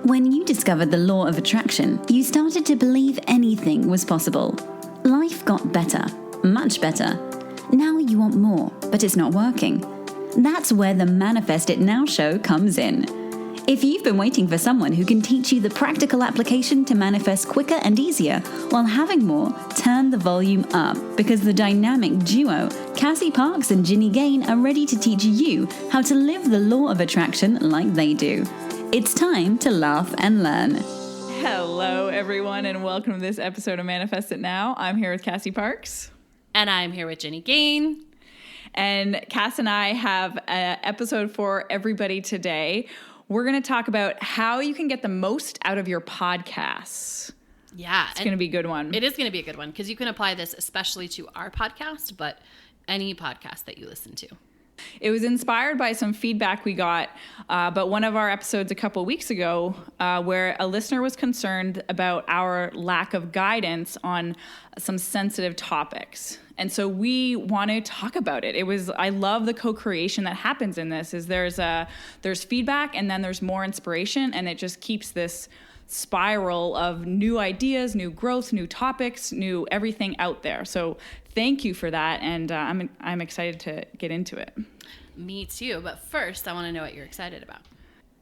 When you discovered the law of attraction, you started to believe anything was possible. Life got better, much better. Now you want more, but it's not working. That's where the Manifest It Now show comes in. If you've been waiting for someone who can teach you the practical application to manifest quicker and easier while having more, turn the volume up, because the dynamic duo, Cassie Parks and Ginny Gain, are ready to teach you how to live the law of attraction like they do. It's time to laugh and learn. Hello, everyone, and welcome to this episode of Manifest It Now. I'm here with Cassie Parks. And I'm here with Ginny Gain. And Cass and I have an episode for everybody today. We're going to talk about how you can get the most out of your podcasts. Yeah. It's going to be a good one. It is going to be a good one because you can apply this especially to our podcast, but any podcast that you listen to. It was inspired by some feedback we got, but one of our episodes a couple weeks ago where a listener was concerned about our lack of guidance on some sensitive topics. And so we want to talk about it. I love the co-creation that happens in this. There's feedback and then there's more inspiration, and it just keeps this spiral of new ideas, new growth, new topics, new everything out there. So thank you for that, and I'm excited to get into it. Me too. But first, I want to know what you're excited about.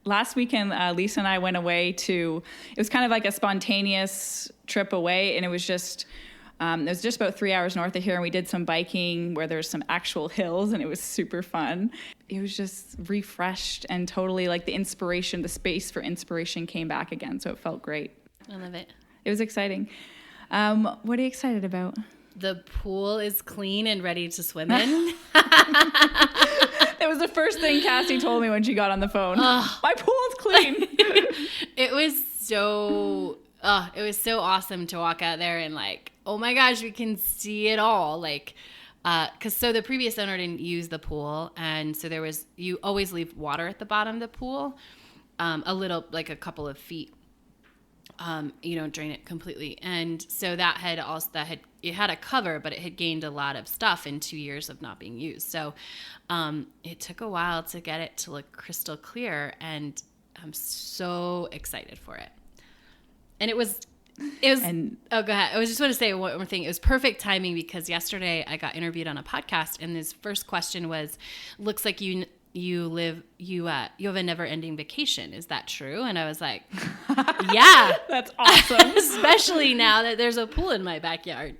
Last weekend, Lisa and I went away it was kind of like a spontaneous trip away, and it was just about 3 hours north of here, and we did some biking where there's some actual hills, and it was super fun. It was just refreshed, and totally like the space for inspiration came back again, so it felt great. I love it. It was exciting. What are you excited about? The pool is clean and ready to swim in. It was the first thing Cassie told me when she got on the phone. My pool's clean. It was so awesome to walk out there and like, oh my gosh, we can see it all. Like, so the previous owner didn't use the pool, and so you always leave water at the bottom of the pool, a couple of feet. You don't drain it completely, and so it had a cover, but it had gained a lot of stuff in 2 years of not being used. So it took a while to get it to look crystal clear, and I'm so excited for it. And it was. Oh, go ahead. I was just want to say one more thing. It was perfect timing because yesterday I got interviewed on a podcast, and his first question was, "Looks like you have a never-ending vacation. Is that true?" And I was like, "Yeah, that's awesome." Especially now that there's a pool in my backyard.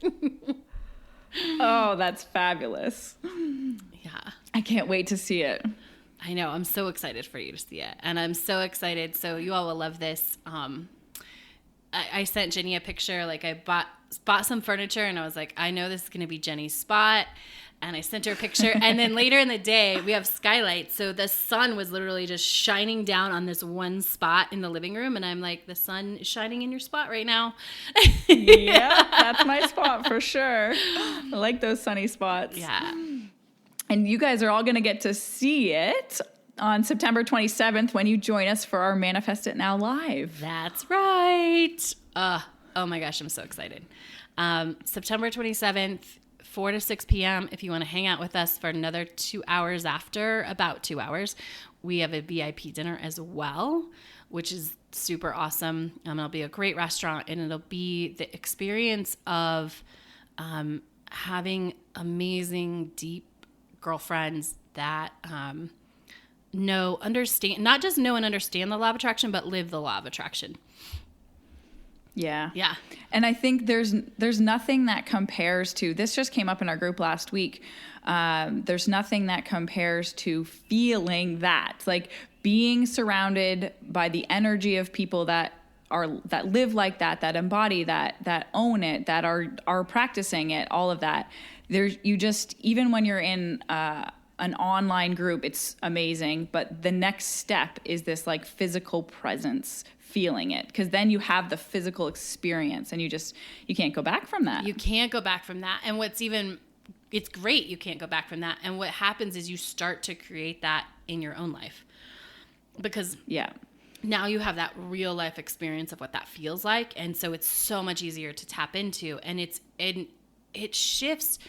Oh, that's fabulous. Yeah, I can't wait to see it. I know. I'm so excited for you to see it, and I'm so excited. So you all will love this. I sent Jenny a picture. Like I bought some furniture, and I was like, I know this is going to be Jenny's spot. And I sent her a picture. And then later in the day, we have skylights. So the sun was literally just shining down on this one spot in the living room. And I'm like, the sun is shining in your spot right now. Yeah, that's my spot for sure. I like those sunny spots. Yeah. And you guys are all going to get to see it on September 27th when you join us for our Manifest It Now Live. That's right. Oh my gosh, I'm so excited. September 27th, 4 to 6 p.m. If you want to hang out with us for another 2 hours after, about 2 hours, we have a VIP dinner as well, which is super awesome. It'll be a great restaurant, and it'll be the experience of having amazing, deep girlfriends that not just know and understand the law of attraction, but live the law of attraction. Yeah. Yeah. And I think there's nothing that compares to, this just came up in our group last week. There's nothing that compares to feeling that, like being surrounded by the energy of people that live like that embody that own it, that are practicing it, all of that. Even when you're in, an online group, it's amazing. But the next step is this like physical presence, feeling it, because then you have the physical experience, and you can't go back from that. You can't go back from that. And it's great you can't go back from that. And what happens is you start to create that in your own life, because now you have that real life experience of what that feels like. And so it's so much easier to tap into, and it shifts.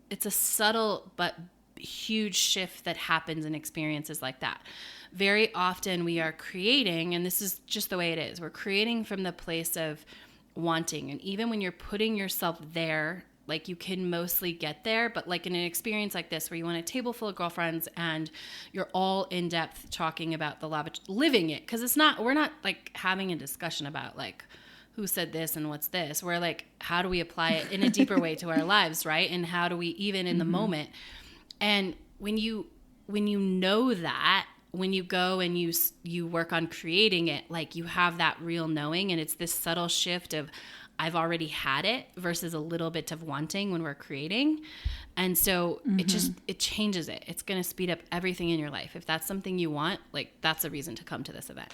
It's a subtle but huge shift that happens in experiences like that. Very often we are creating, and this is just the way it is, we're creating from the place of wanting. And even when you're putting yourself there, like you can mostly get there, but like in an experience like this where you want a table full of girlfriends and you're all in depth talking about the lava, living it, because we're not like having a discussion about like who said this and what's this. We're like, how do we apply it in a deeper way to our lives, right? And how do we even in the moment? And when you know that, when you go and you work on creating it, like you have that real knowing, and it's this subtle shift of I've already had it versus a little bit of wanting when we're creating. And so it changes it. It's going to speed up everything in your life. If that's something you want, like that's a reason to come to this event.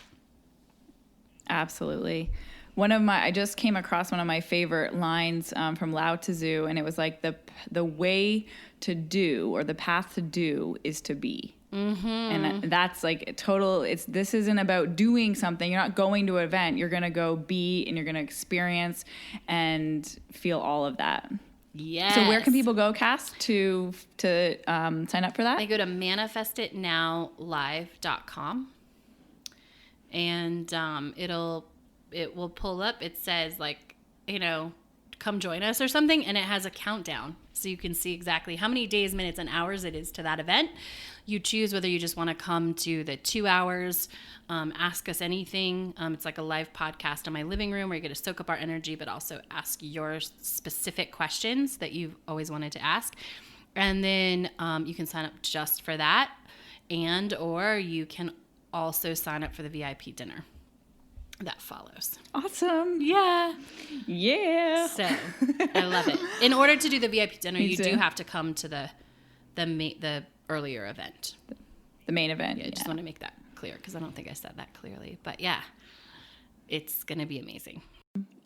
Absolutely. I just came across one of my favorite lines from Lao Tzu, and it was like the way to do, or the path to do, is to be. And that's like this isn't about doing something. You're not going to an event. You're going to go be, and you're going to experience and feel all of that. Yes. So where can people go, Cass, to sign up for that? They go to manifestitnowlive.com, and it will pull up. It says like, come join us or something, and it has a countdown. So you can see exactly how many days, minutes, and hours it is to that event. You choose whether you just want to come to the 2 hours, ask us anything. It's like a live podcast in my living room where you get to soak up our energy, but also ask your specific questions that you've always wanted to ask. And then you can sign up just for that, or you can also sign up for the VIP dinner that follows. Awesome. Yeah. So I love it. In order to do the VIP dinner, you do have to come to the earlier event. The main event. Yeah, I just want to make that clear because I don't think I said that clearly. But yeah, it's going to be amazing.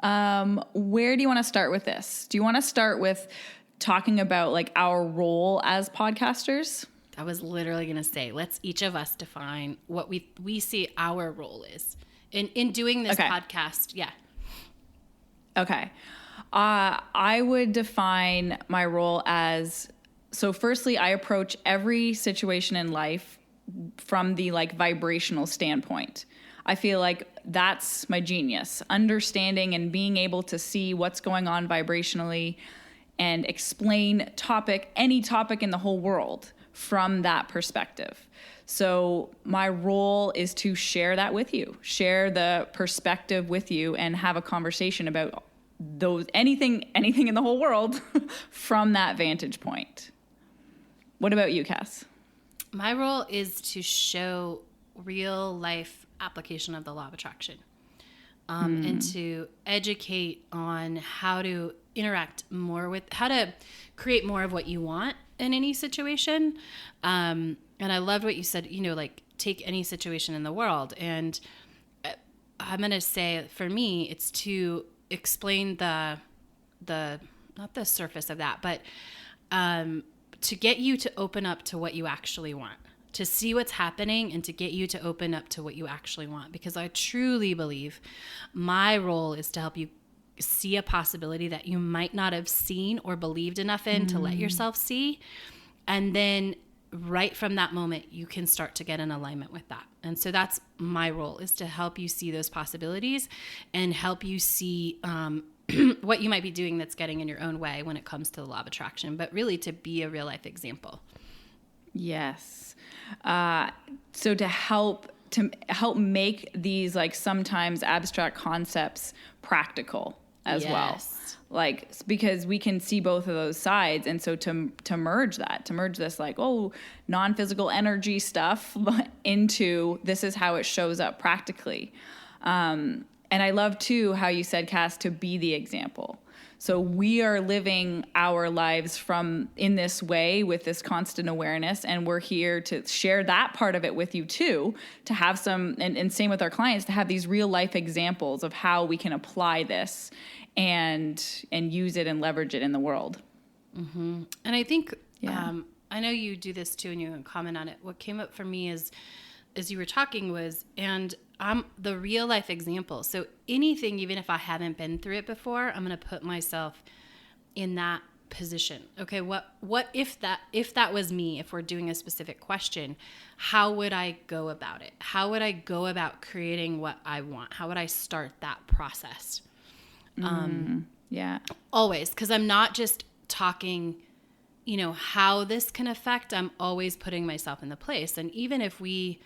Where do you want to start with this? Do you want to start with talking about like our role as podcasters? I was literally going to say, let's each of us define what we see our role is in doing this podcast. Yeah. Okay. I would define my role as, so firstly, I approach every situation in life from the like vibrational standpoint. I feel like that's my genius, understanding and being able to see what's going on vibrationally and explain any topic in the whole world from that perspective. So my role is to share that with you, share the perspective with you, and have a conversation about anything in the whole world from that vantage point. What about you, Cass? My role is to show real life application of the law of attraction, and to educate on how to interact more with, how to create more of what you want in any situation. And I loved what you said, like take any situation in the world. And I'm going to say for me, it's to explain the not the surface of that, but to get you to open up to what you actually want, to see what's happening and to get you to open up to what you actually want. Because I truly believe my role is to help you see a possibility that you might not have seen or believed enough in to let yourself see. And then right from that moment, you can start to get in alignment with that. And so that's my role, is to help you see those possibilities and help you see what you might be doing that's getting in your own way when it comes to the law of attraction, but really to be a real life example. Yes. So to help make these like sometimes abstract concepts practical as well. Like, because we can see both of those sides. And so to merge this like, non-physical energy stuff into this is how it shows up practically. And I love too how you said, Cass, to be the example. So we are living our lives in this way with this constant awareness, and we're here to share that part of it with you too, to have some, and same with our clients, to have these real life examples of how we can apply this and use it and leverage it in the world. Mm-hmm. And I think, I know you do this too, and you can comment on it. What came up for me as you were talking was, and I'm the real life example. So anything, even if I haven't been through it before, I'm going to put myself in that position. Okay, what if that was me, if we're doing a specific question, how would I go about it? How would I go about creating what I want? How would I start that process? Yeah. Always, because I'm not just talking, how this can affect. I'm always putting myself in the place. And even if we,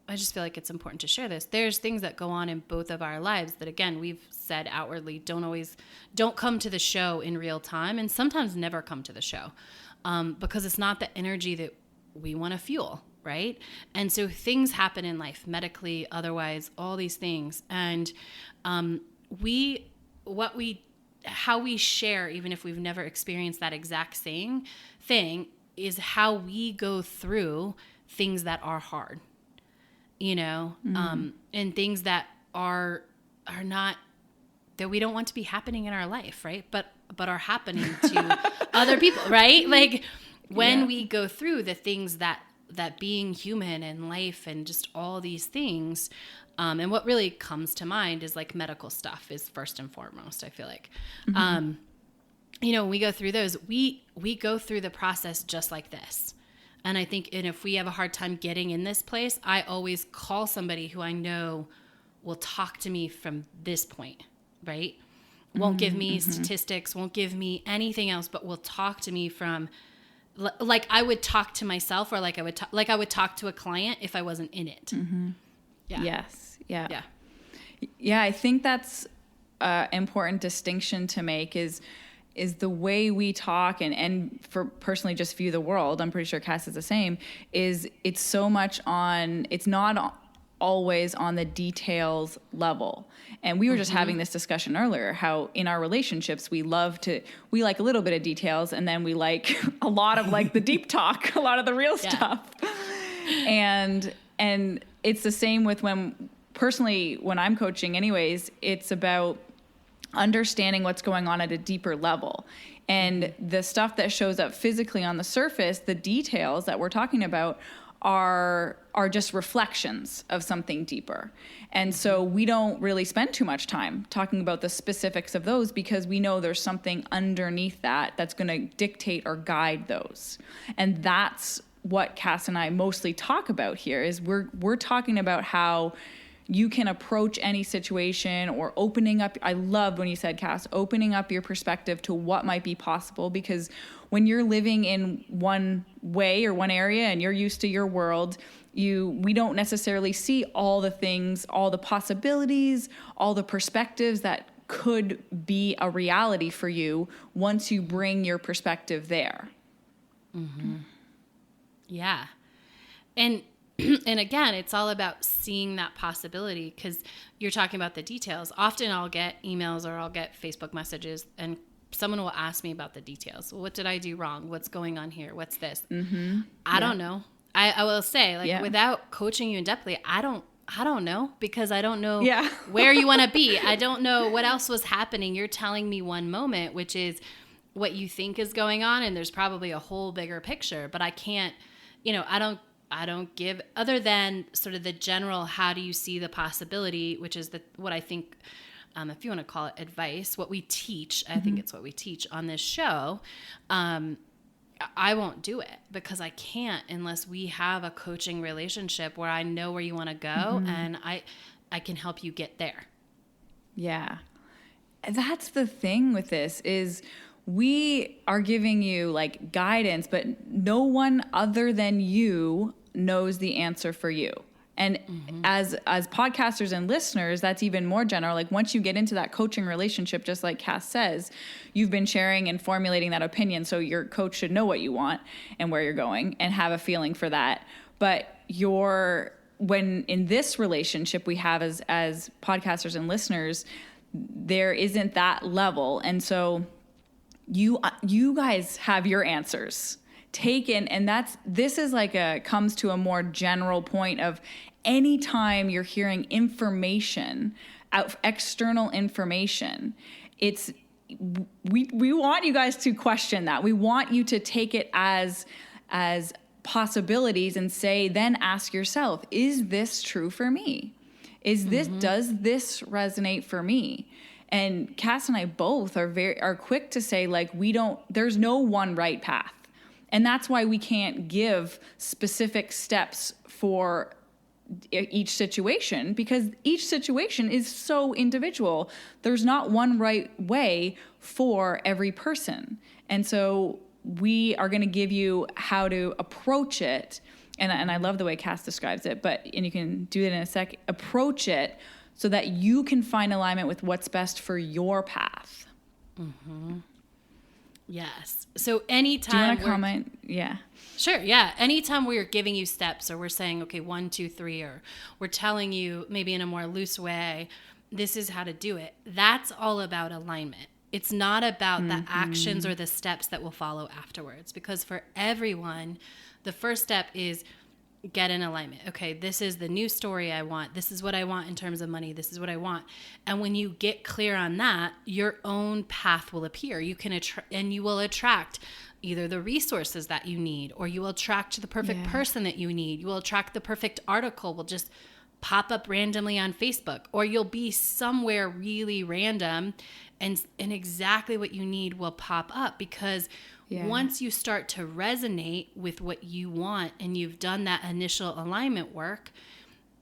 I just feel like it's important to share this. There's things that go on in both of our lives that, again, we've said outwardly don't come to the show in real time, and sometimes never come to the show, because it's not the energy that we want to fuel, right? And so things happen in life, medically, otherwise, all these things, and how we share, even if we've never experienced that exact same thing, is how we go through things that are hard. And things that are not, that we don't want to be happening in our life, right? But are happening to other people, right? Like when we go through the things that being human and life and just all these things, and what really comes to mind is like medical stuff is first and foremost, I feel like. When we go through those, we go through the process just like this. And I think, and if we have a hard time getting in this place, I always call somebody who I know will talk to me from this point, right? Won't give me statistics, won't give me anything else, but will talk to me from, like I would talk to myself, or like I would talk to a client if I wasn't in it. Yeah. Yes. Yeah. Yeah. I think that's an important distinction to make is the way we talk and for personally just view the world. I'm pretty sure Cass is the same. It's so much on, it's not always on the details level. And we were just having this discussion earlier, how in our relationships, we like a little bit of details, and then we like a lot of like the deep talk, a lot of the real stuff. And it's the same with when I'm coaching anyways, it's about understanding what's going on at a deeper level. And the stuff that shows up physically on the surface, the details that we're talking about are just reflections of something deeper. And so we don't really spend too much time talking about the specifics of those, because we know there's something underneath that's going to dictate or guide those. And that's what Cass and I mostly talk about here, is we're talking about how you can approach any situation, or opening up. I loved when you said, Cass, opening up your perspective to what might be possible, because when you're living in one way or one area and you're used to your world, we don't necessarily see all the things, all the possibilities, all the perspectives that could be a reality for you once you bring your perspective there. Yeah. And again, it's all about seeing that possibility, because you're talking about the details. Often I'll get emails or I'll get Facebook messages, and someone will ask me about the details. Well, what did I do wrong? What's going on here? What's this? I don't know. I will say, without coaching you in depthly, I don't know, because I don't know where you want to be. I don't know what else was happening. You're telling me one moment, which is what you think is going on, and there's probably a whole bigger picture, but I can't, I don't give, other than sort of the general, how do you see the possibility, which is what I think, if you want to call it advice, what we teach, I think it's what we teach on this show. I won't do it, because I can't unless we have a coaching relationship where I know where you want to go, and I can help you get there. Yeah. That's the thing with this, is we are giving you like guidance, but no one other than you knows the answer for you. And as podcasters and listeners, that's even more general. Like once you get into that coaching relationship, just like Cass says, you've been sharing and formulating that opinion. So your coach should know what you want and where you're going and have a feeling for that. But when in this relationship we have as podcasters and listeners, there isn't that level. And so you guys have your answers taken, and this is like comes to a more general point of anytime you're hearing information, external information, we want you guys to question that. We want you to take it as possibilities and then ask yourself, is this true for me? Does this resonate for me? And Cass and I both are quick to say, like, there's no one right path. And that's why we can't give specific steps for each situation, because each situation is so individual. There's not one right way for every person. And so we are going to give you how to approach it. And I love the way Cass describes it, and you can do it in a sec. Approach it so that you can find alignment with what's best for your path. Mm-hmm. Yes. So anytime. Do you want to comment? Yeah. Sure. Yeah. Anytime we're giving you steps, or we're saying, okay, 1, 2, 3, or we're telling you maybe in a more loose way, this is how to do it. That's all about alignment. It's not about the actions or the steps that will follow afterwards, because for everyone, the first step is get in alignment. Okay, this is the new story I want. This is what I want in terms of money. This is what I want. And when you get clear on that, your own path will appear. You can and you will attract either the resources that you need, or you will attract the perfect person that you need. You will attract the perfect article will just pop up randomly on Facebook, or you'll be somewhere really random and exactly what you need will pop up, because once you start to resonate with what you want and you've done that initial alignment work,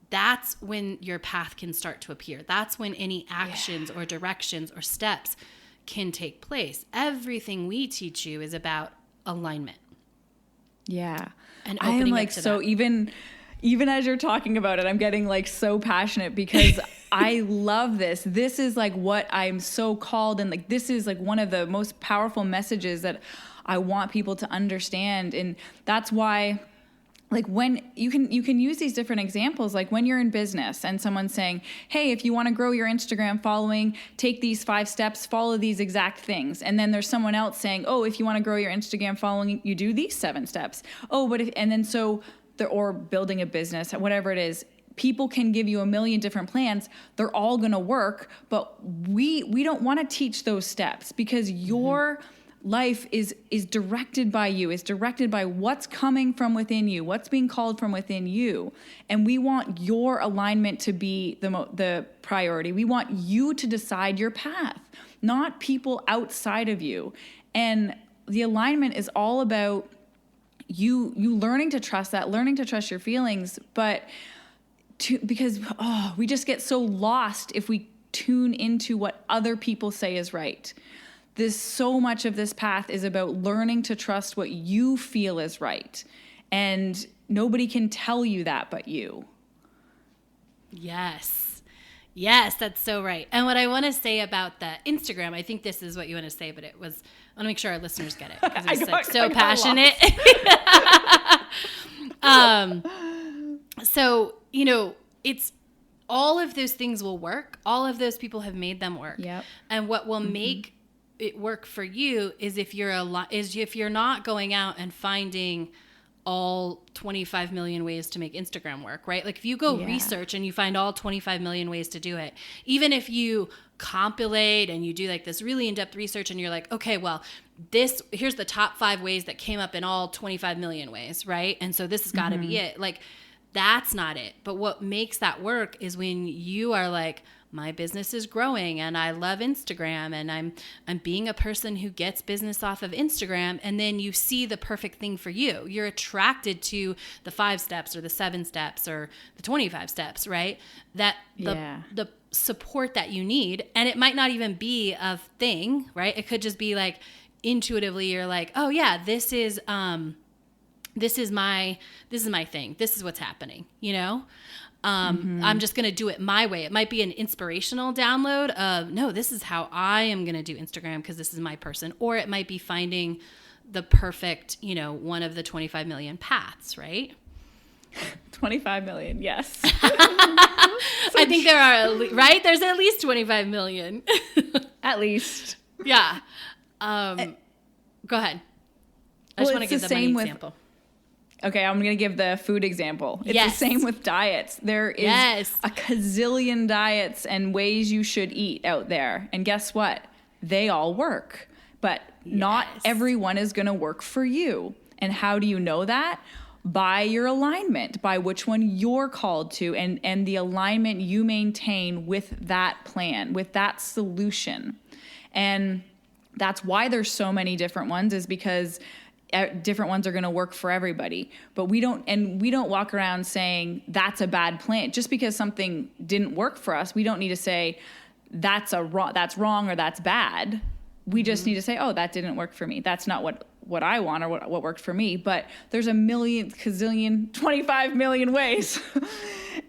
that's when your path can start to appear. That's when any actions or directions or steps can take place. Everything we teach you is about alignment. Yeah. And I am like, so even as you're talking about it, I'm getting like so passionate, because I love this. This is like what I'm so called. And like, this is like one of the most powerful messages that I want people to understand. And that's why, like, when you can use these different examples, like when you're in business and someone's saying, hey, if you want to grow your Instagram following, take these 5 steps, follow these exact things. And then there's someone else saying, oh, if you want to grow your Instagram following, you do these 7 steps. Oh, but or building a business, whatever it is, people can give you a million different plans. They're all going to work, but we don't want to teach those steps, because your life is directed by you, is directed by what's coming from within you, what's being called from within you. And we want your alignment to be the priority. We want you to decide your path, not people outside of you. And the alignment is all about you learning to trust that, learning to trust your feelings, because we just get so lost if we tune into what other people say is right. So much of this path is about learning to trust what you feel is right. And nobody can tell you that but you. Yes. Yes, that's so right. And what I want to say about the Instagram, I think this is what you want to say, but I want to make sure our listeners get it, because it's like so passionate. So, it's all of those things will work. All of those people have made them work. Yep. And what will make it work for you is if you're not going out and finding all 25 million ways to make Instagram work, right? Like if you go research and you find all 25 million ways to do it, even if you compilate and you do like this really in-depth research and you're like, okay, well, here's the top 5 ways that came up in all 25 million ways, right? And so this has got to be it. Like, that's not it. But what makes that work is when you are like, my business is growing and I love Instagram and I'm being a person who gets business off of Instagram, and then you see the perfect thing for you. You're attracted to the 5 steps or the 7 steps or the 25 steps, right? That the support that you need, and it might not even be a thing, right? It could just be like intuitively you're like, oh yeah, this is my thing. This is what's happening, I'm just going to do it my way. It might be an inspirational download of, no, this is how I am going to do Instagram because this is my person. Or it might be finding the perfect, one of the 25 million paths, right? 25 million, yes. I think there are, right? There's at least 25 million. At least. Yeah. Go ahead. I just want to give the money example. Okay, I'm going to give the food example. It's the same with diets. There is a gazillion diets and ways you should eat out there. And guess what? They all work. But not everyone is going to work for you. And how do you know that? by your alignment, by which one you're called to, and the alignment you maintain with that plan, with that solution. And that's why there's so many different ones, is because different ones are going to work for everybody. But we don't walk around saying that's a bad plan. Just because something didn't work for us, we don't need to say that's wrong or that's bad. We just need to say, oh, that didn't work for me. That's not what I want or what worked for me. But there's a million, gazillion, 25 million ways.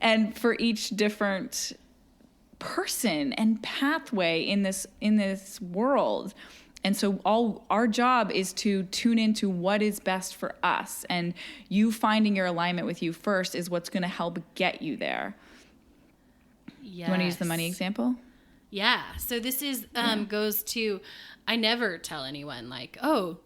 And for each different person and pathway in this world. And so our job is to tune into what is best for us. And you finding your alignment with you first is what's going to help get you there. Yes. You want to use the money example? Yeah. So this is goes to, I never tell anyone like, oh,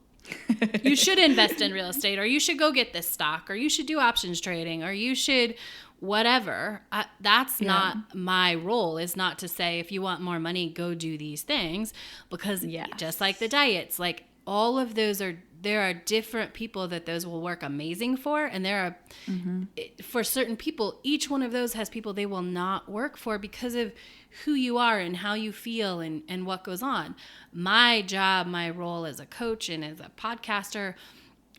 you should invest in real estate, or you should go get this stock, or you should do options trading, or you should whatever. That's not my role, is not to say if you want more money, go do these things, because just like the diets, like all of those there are different people that those will work amazing for. And there are, for certain people, each one of those has people they will not work for because of who you are and how you feel and what goes on. My job, my role as a coach and as a podcaster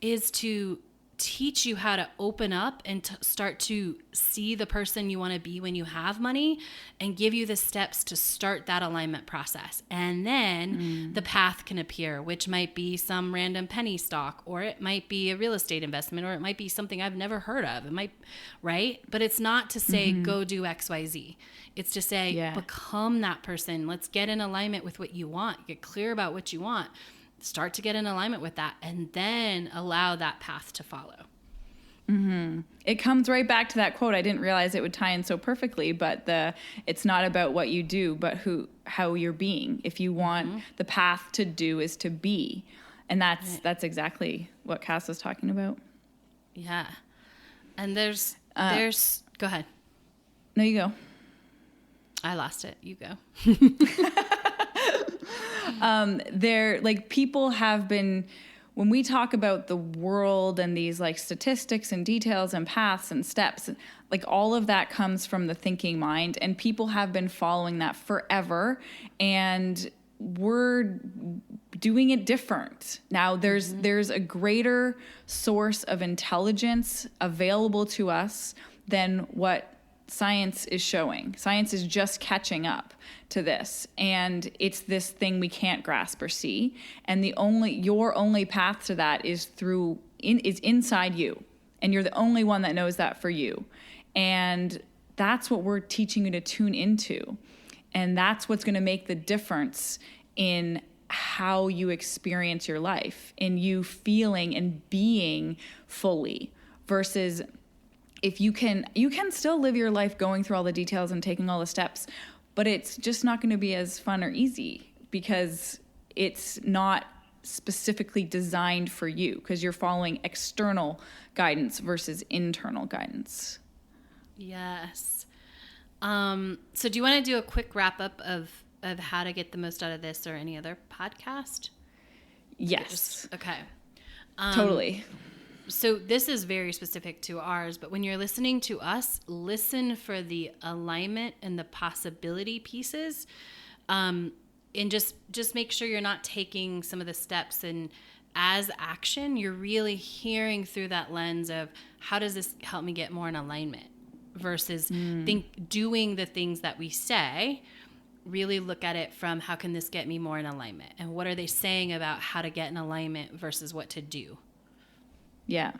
is to teach you how to open up and to start to see the person you want to be when you have money, and give you the steps to start that alignment process. And then the path can appear, which might be some random penny stock, or it might be a real estate investment, or it might be something I've never heard of. It might, right? But it's not to say, go do XYZ. It's to say, become that person. Let's get in alignment with what you want. Get clear about what you want. Start to get in alignment with that, and then allow that path to follow. It comes right back to that quote. I didn't realize it would tie in so perfectly, but it's not about what you do, but how you're being. If you want the path to do is to be. And that's exactly what Cass was talking about. Yeah. And there's go ahead. No, you go. I lost it. You go. People have been, when we talk about the world and these like statistics and details and paths and steps, like all of that comes from the thinking mind, and people have been following that forever, and we're doing it different. Now there's a greater source of intelligence available to us than what science is showing. Science is just catching up to this, and it's this thing we can't grasp or see. And your only path to that is is inside you, and you're the only one that knows that for you. And that's what we're teaching you to tune into, and that's what's going to make the difference in how you experience your life, in you feeling and being fully, versus if you can still live your life going through all the details and taking all the steps, but it's just not going to be as fun or easy because it's not specifically designed for you, because you're following external guidance versus internal guidance. Yes. So do you want to do a quick wrap up of how to get the most out of this or any other podcast? Yes. Okay. Totally. So this is very specific to ours, but when you're listening to us, listen for the alignment and the possibility pieces, and just make sure you're not taking some of the steps and as action. You're really hearing through that lens of how does this help me get more in alignment versus doing the things that we say. Really look at it from how can this get me more in alignment, and what are they saying about how to get in alignment versus what to do. Yeah,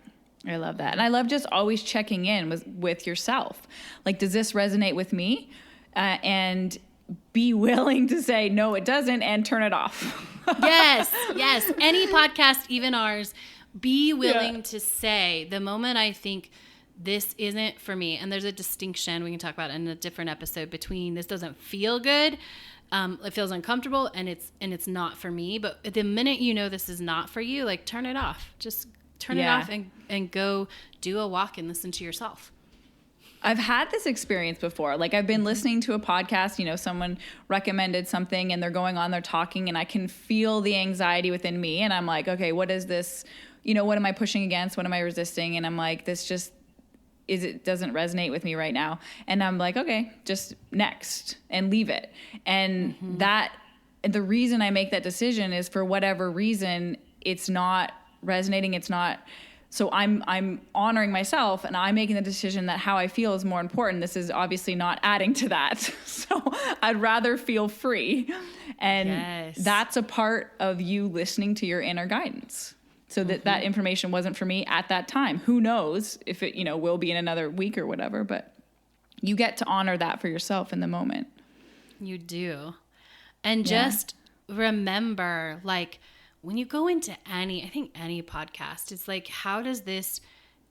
I love that. And I love just always checking in with yourself. Like, does this resonate with me? And be willing to say, no, it doesn't, and turn it off. Yes. Any podcast, even ours, be willing to say, the moment I think this isn't for me, and there's a distinction we can talk about in a different episode between this doesn't feel good, it feels uncomfortable, and it's not for me. But the minute you know this is not for you, like, turn it off. Just turn it off and go do a walk and listen to yourself. I've had this experience before. Like, I've been listening to a podcast, someone recommended something and they're going on, they're talking, and I can feel the anxiety within me. And I'm like, okay, what is this what am I pushing against? What am I resisting? And I'm like, it doesn't resonate with me right now. And I'm like, okay, just next, and leave it. And the reason I make that decision is for whatever reason, it's not resonating. It's not. So I'm honoring myself, and I'm making the decision that how I feel is more important. This is obviously not adding to that. So I'd rather feel free. And that's a part of you listening to your inner guidance. So that information wasn't for me at that time. Who knows if it, will be in another week or whatever, but you get to honor that for yourself in the moment. You do. And just remember, like, when you go into any podcast, it's like, how does this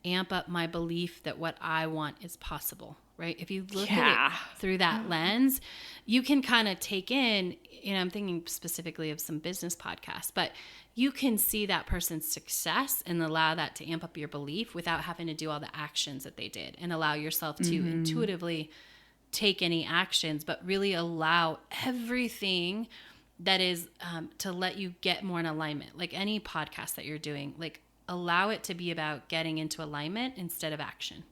amp up my belief that what I want is possible, right? If you look at it through that lens, you can kind of take in, I'm thinking specifically of some business podcasts, but you can see that person's success and allow that to amp up your belief without having to do all the actions that they did, and allow yourself to intuitively take any actions, but really allow everything that is to let you get more in alignment. Like any podcast that you're doing, like allow it to be about getting into alignment instead of action.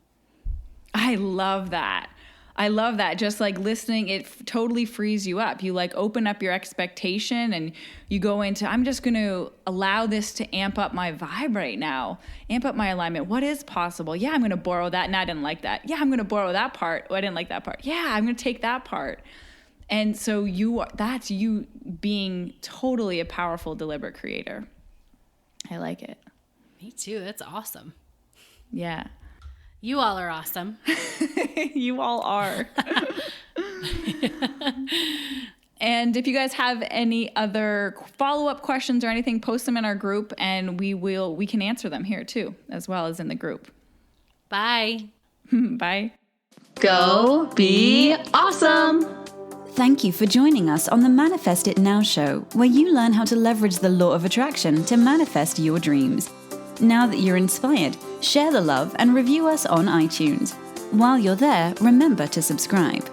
I love that. Just like listening, it totally frees you up. You like open up your expectation, and you go into, I'm just going to allow this to amp up my vibe right now, amp up my alignment. What is possible? Yeah, I'm going to borrow that. And I didn't like that. Yeah, I'm going to borrow that part. Oh, I didn't like that part. Yeah, I'm going to take that part. And so that's you being totally a powerful, deliberate creator. I like it. Me too. That's awesome. Yeah. You all are awesome. You all are. And if you guys have any other follow-up questions or anything, post them in our group, and we can answer them here too, as well as in the group. Bye. Bye. Go be awesome. Thank you for joining us on the Manifest It Now show, where you learn how to leverage the law of attraction to manifest your dreams. Now that you're inspired, share the love and review us on iTunes. While you're there, remember to subscribe.